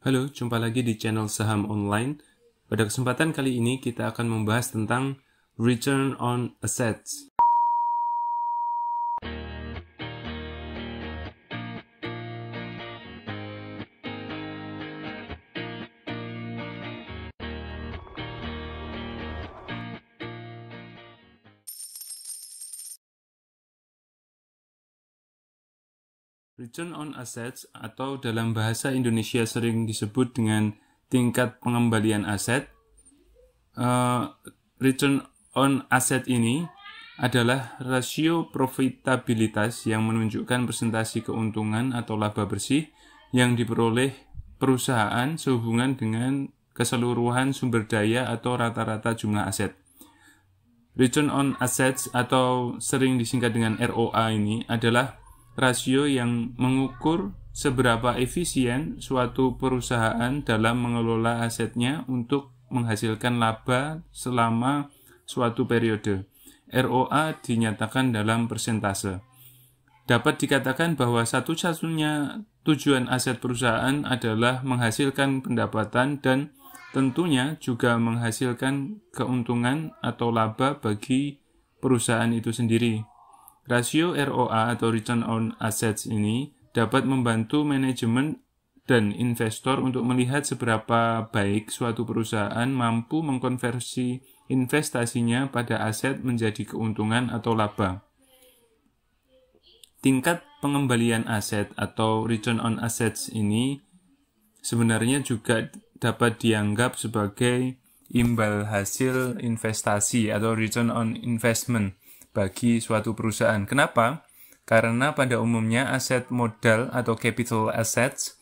Halo, jumpa lagi di channel Saham Online. Pada kesempatan kali ini kita akan membahas tentang Return on Assets. Return on Assets atau dalam bahasa Indonesia sering disebut dengan tingkat pengembalian aset. Return on Asset ini adalah rasio profitabilitas yang menunjukkan presentasi keuntungan atau laba bersih yang diperoleh perusahaan sehubungan dengan keseluruhan sumber daya atau rata-rata jumlah aset. Return on Assets atau sering disingkat dengan ROA ini adalah rasio yang mengukur seberapa efisien suatu perusahaan dalam mengelola asetnya untuk menghasilkan laba selama suatu periode. ROA dinyatakan dalam persentase. Dapat dikatakan bahwa satu-satunya tujuan aset perusahaan adalah menghasilkan pendapatan dan tentunya juga menghasilkan keuntungan atau laba bagi perusahaan itu sendiri. Rasio ROA atau Return on Assets ini dapat membantu manajemen dan investor untuk melihat seberapa baik suatu perusahaan mampu mengkonversi investasinya pada aset menjadi keuntungan atau laba. Tingkat pengembalian aset atau Return on Assets ini sebenarnya juga dapat dianggap sebagai imbal hasil investasi atau Return on Investment bagi suatu perusahaan. Kenapa? Karena pada umumnya aset modal atau capital assets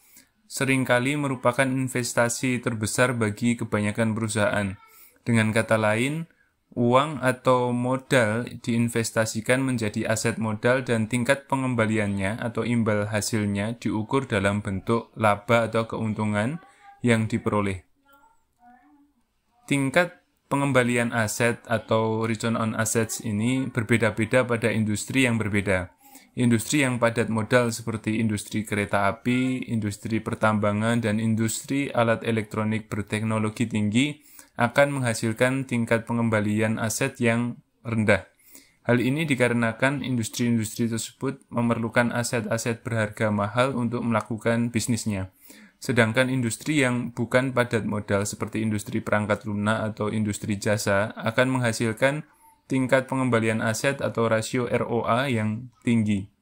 seringkali merupakan investasi terbesar bagi kebanyakan perusahaan. Dengan kata lain, uang atau modal diinvestasikan menjadi aset modal dan tingkat pengembaliannya atau imbal hasilnya diukur dalam bentuk laba atau keuntungan yang diperoleh. Tingkat pengembalian aset atau Return on Assets ini berbeda-beda pada industri yang berbeda. Industri yang padat modal seperti industri kereta api, industri pertambangan, dan industri alat elektronik berteknologi tinggi akan menghasilkan tingkat pengembalian aset yang rendah. Hal ini dikarenakan industri-industri tersebut memerlukan aset-aset berharga mahal untuk melakukan bisnisnya. Sedangkan industri yang bukan padat modal seperti industri perangkat lunak atau industri jasa akan menghasilkan tingkat pengembalian aset atau rasio ROA yang tinggi.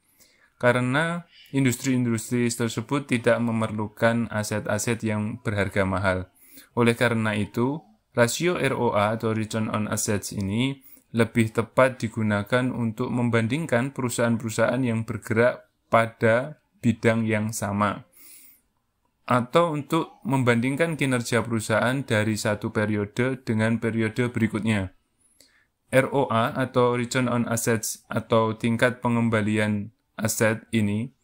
Karena industri-industri tersebut tidak memerlukan aset-aset yang berharga mahal. Oleh karena itu, rasio ROA atau Return on Assets ini lebih tepat digunakan untuk membandingkan perusahaan-perusahaan yang bergerak pada bidang yang sama, atau untuk membandingkan kinerja perusahaan dari satu periode dengan periode berikutnya. ROA atau Return on Assets atau tingkat pengembalian aset ini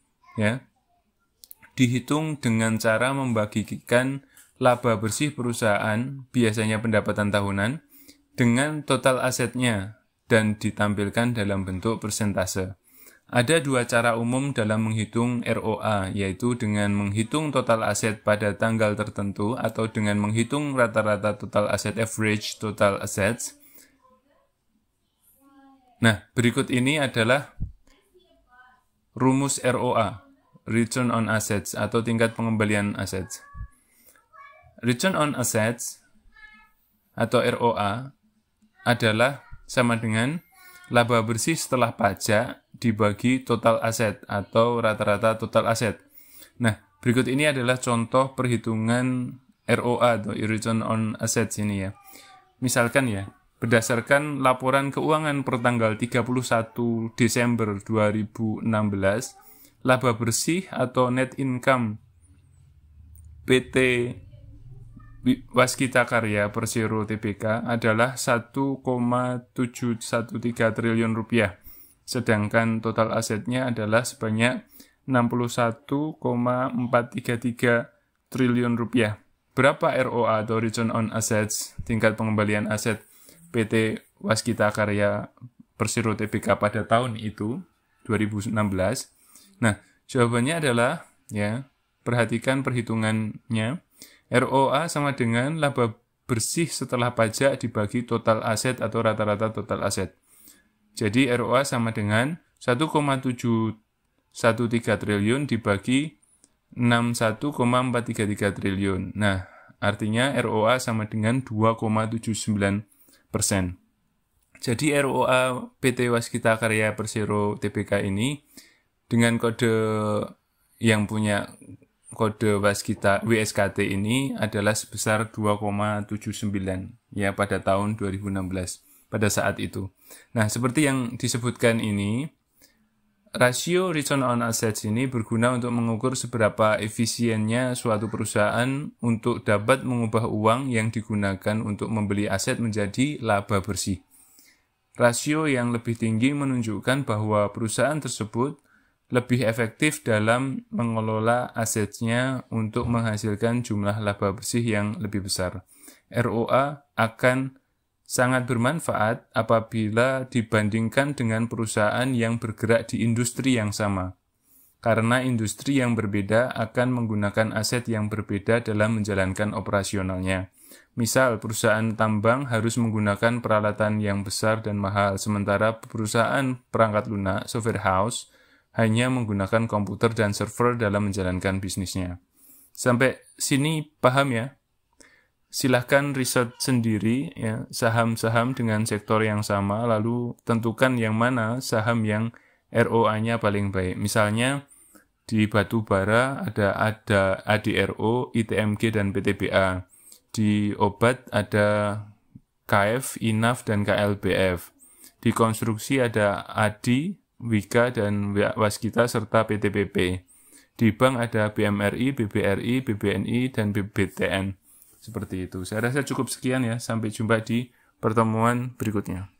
dihitung dengan cara membagikan laba bersih perusahaan, biasanya pendapatan tahunan, dengan total asetnya dan ditampilkan dalam bentuk persentase. Ada dua cara umum dalam menghitung ROA, yaitu dengan menghitung total aset pada tanggal tertentu atau dengan menghitung rata-rata total aset average total assets. Nah, berikut ini adalah rumus ROA, Return on Assets atau tingkat pengembalian aset. Return on Assets atau ROA adalah sama dengan laba bersih setelah pajak dibagi total aset atau rata-rata total aset. Nah, berikut ini adalah contoh perhitungan ROA atau Return on Assets ini ya. Misalkan ya, berdasarkan laporan keuangan per tanggal 31 Desember 2016, laba bersih atau net income PT Waskita Karya Persero Tbk adalah 1,713 triliun rupiah. Sedangkan total asetnya adalah sebanyak 61,433 triliun rupiah. Berapa ROA atau Return on Assets, tingkat pengembalian aset PT Waskita Karya Persero Tbk pada tahun itu, 2016? Nah, jawabannya adalah, perhatikan perhitungannya, ROA sama dengan laba bersih setelah pajak dibagi total aset atau rata-rata total aset. Jadi ROA sama dengan 1,713 triliun dibagi 61,433 triliun. Nah, artinya ROA sama dengan 2,79%. Jadi ROA PT Waskita Karya Persero Tbk ini dengan kode yang punya kode Waskita WSKT ini adalah sebesar 2,79 ya pada tahun 2016 pada saat itu. Nah, seperti yang disebutkan ini, rasio return on assets ini berguna untuk mengukur seberapa efisiennya suatu perusahaan untuk dapat mengubah uang yang digunakan untuk membeli aset menjadi laba bersih. Rasio yang lebih tinggi menunjukkan bahwa perusahaan tersebut lebih efektif dalam mengelola asetnya untuk menghasilkan jumlah laba bersih yang lebih besar. ROA akan sangat bermanfaat apabila dibandingkan dengan perusahaan yang bergerak di industri yang sama. Karena industri yang berbeda akan menggunakan aset yang berbeda dalam menjalankan operasionalnya. Misal, perusahaan tambang harus menggunakan peralatan yang besar dan mahal, sementara perusahaan perangkat lunak, software house, hanya menggunakan komputer dan server dalam menjalankan bisnisnya. Sampai sini paham ya? Silahkan riset sendiri ya, saham-saham dengan sektor yang sama, lalu tentukan yang mana saham yang ROA-nya paling baik. Misalnya di batu bara ada ADRO, ITMG, dan PTBA. Di obat ada KF, INAF, dan KLBF. Di konstruksi ada ADI, Wika, dan Waskita, serta PTPP. Di bank ada BMRI, BBRI, BBNI, dan BBTN. Seperti itu. Saya rasa cukup sekian ya. Sampai jumpa di pertemuan berikutnya.